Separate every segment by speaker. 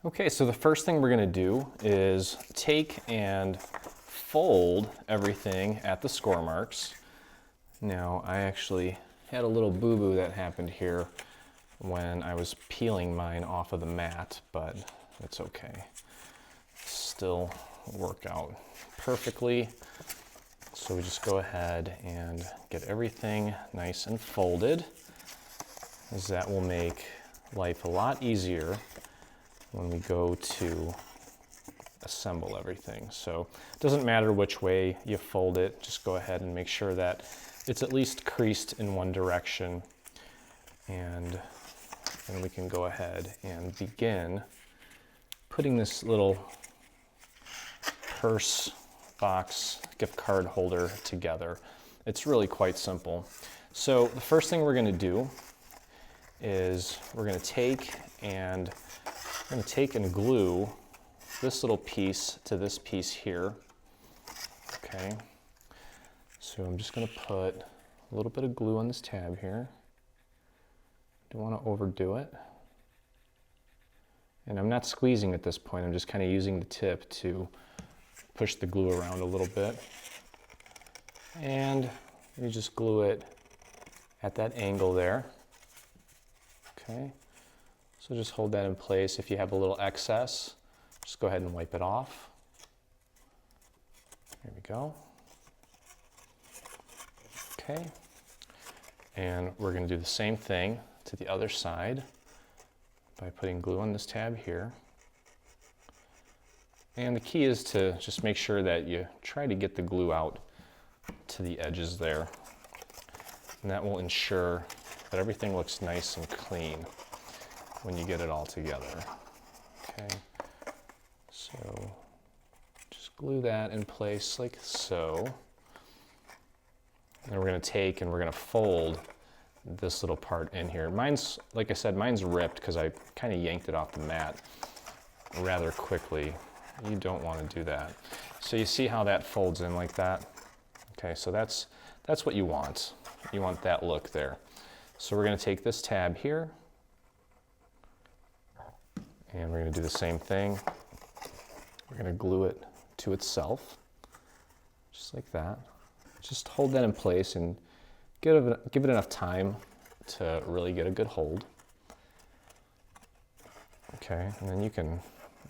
Speaker 1: Okay, so the first thing we're going to do is take and fold everything at the score marks. Now, I actually had a little boo-boo that happened here when I was peeling mine off of the mat, but it's okay. Still work out perfectly. So we just go ahead and get everything nice and folded, as that will make life a lot easier when we go to assemble everything. So it doesn't matter which way you fold it, just go ahead and make sure that it's at least creased in one direction. And then we can go ahead and begin putting this little purse box gift card holder together. It's really quite simple. So the first thing we're going to do is we're going to take and glue this little piece to this piece here. Okay, so I'm just going to put a little bit of glue on this tab here. Don't want to overdo it. And I'm not squeezing at this point, I'm just kind of using the tip to push the glue around a little bit. And you just glue it at that angle there. Okay. So just hold that in place. If you have a little excess, just go ahead and wipe it off. There we go. Okay. And we're going to do the same thing to the other side by putting glue on this tab here. And the key is to just make sure that you try to get the glue out to the edges there. And that will ensure that everything looks nice and clean when you get it all together. Okay, so just glue that in place like so. And we're going to take and we're going to fold this little part in here. Mine's, like I said, mine's ripped because I kind of yanked it off the mat rather quickly. You don't want to do that. So you see how that folds in like that? Okay, so that's what you want. You want that look there. So we're going to take this tab here, and we're going to do the same thing. We're going to glue it to itself, just like that. Just hold that in place and give it enough time to really get a good hold. Okay, and then you can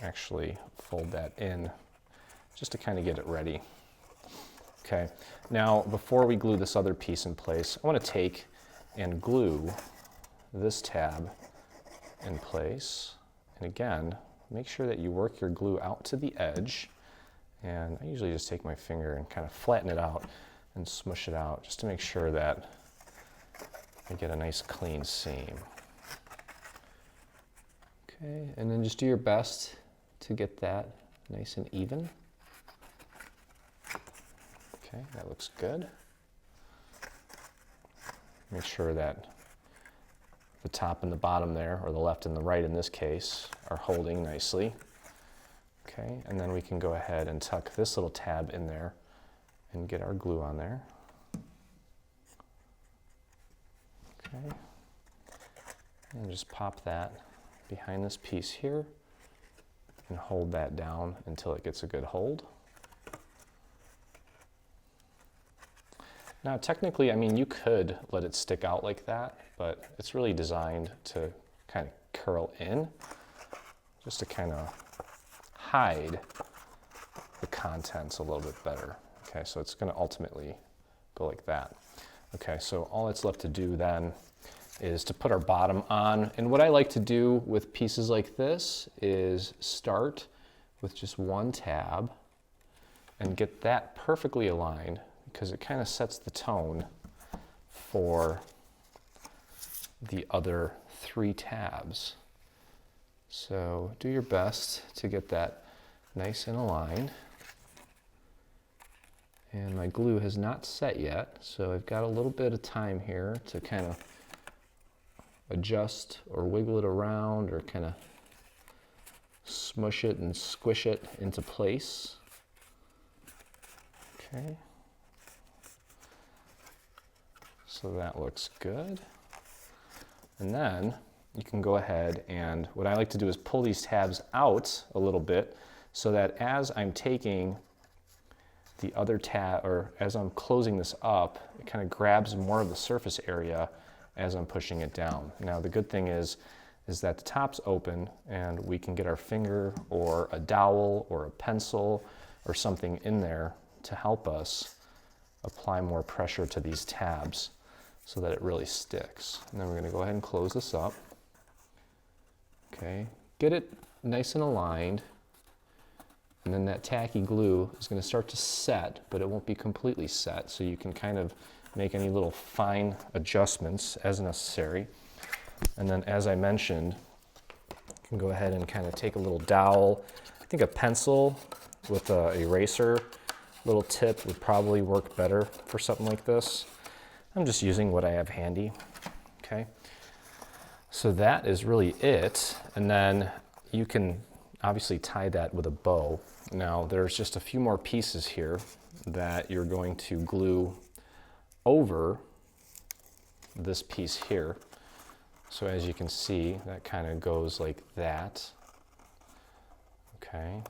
Speaker 1: actually fold that in just to kind of get it ready. Okay, now before we glue this other piece in place, I want to take and glue this tab in place. And again, make sure that you work your glue out to the edge. And I usually just take my finger and kind of flatten it out and smush it out just to make sure that I get a nice clean seam. Okay, and then just do your best to get that nice and even. Okay, that looks good. Make sure that the top and the bottom there, or the left and the right in this case, are holding nicely. Okay, and then we can go ahead and tuck this little tab in there and get our glue on there. Okay, and just pop that behind this piece here and hold that down until it gets a good hold. Now technically, I mean, you could let it stick out like that, but it's really designed to kind of curl in, just to kind of hide the contents a little bit better. Okay, so it's going to ultimately go like that. Okay, so all that's left to do then is to put our bottom on. And what I like to do with pieces like this is start with just one tab and get that perfectly aligned, because it kind of sets the tone for the other three tabs. So do your best to get that nice and aligned. And my glue has not set yet, so I've got a little bit of time here to kind of adjust or wiggle it around or kind of smush it and squish it into place. Okay. So that looks good. And then you can go ahead and what I like to do is pull these tabs out a little bit so that as I'm taking the other tab, or as I'm closing this up, it kind of grabs more of the surface area as I'm pushing it down. Now the good thing is that the top's open and we can get our finger or a dowel or a pencil or something in there to help us apply more pressure to these tabs so that it really sticks. And then we're going to go ahead and close this up. Okay, get it nice and aligned, and then that tacky glue is going to start to set, but it won't be completely set, so you can kind of make any little fine adjustments as necessary. And then, as I mentioned, you can go ahead and kind of take a little dowel. I think a pencil with an eraser, little tip would probably work better for something like this. I'm just using what I have handy. Okay, so that is really it. And then you can obviously tie that with a bow. Now there's just a few more pieces here that you're going to glue over this piece here. So as you can see, that kind of goes like that. Okay.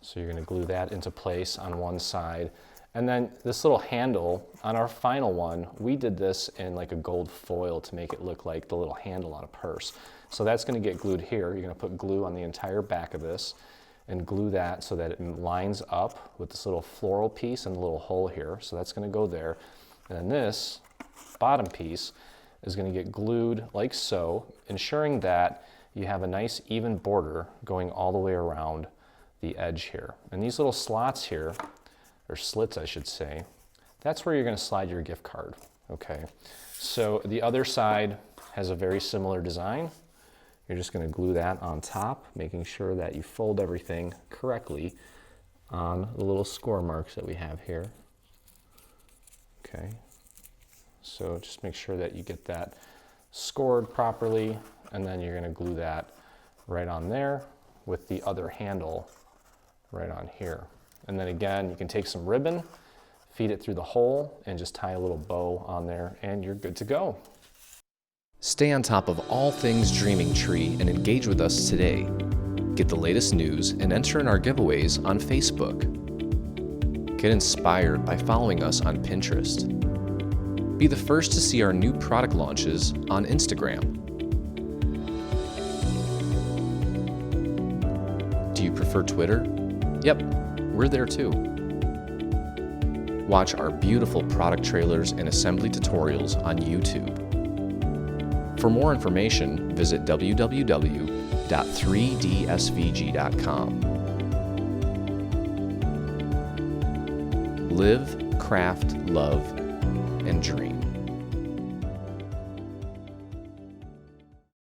Speaker 1: So you're going to glue that into place on one side. And then this little handle, on our final one, we did this in like a gold foil to make it look like the little handle on a purse. So that's going to get glued here. You're going to put glue on the entire back of this and glue that so that it lines up with this little floral piece and the little hole here. So that's going to go there. And then this bottom piece is going to get glued like so, ensuring that you have a nice even border going all the way around the edge here. And these little slots here, or slits I should say, that's where you're going to slide your gift card. Okay, so the other side has a very similar design. You're just going to glue that on top, making sure that you fold everything correctly on the little score marks that we have here. Okay, so just make sure that you get that scored properly, and then you're going to glue that right on there with the other handle right on here. And then again, you can take some ribbon, feed it through the hole, and just tie a little bow on there, and you're good to go.
Speaker 2: Stay on top of all things Dreaming Tree and engage with us today. Get the latest news and enter in our giveaways on Facebook. Get inspired by following us on Pinterest. Be the first to see our new product launches on Instagram. Do you prefer Twitter? Yep, we're there too. Watch our beautiful product trailers and assembly tutorials on YouTube. For more information, visit www.3dsvg.com. Live, craft, love, and dream.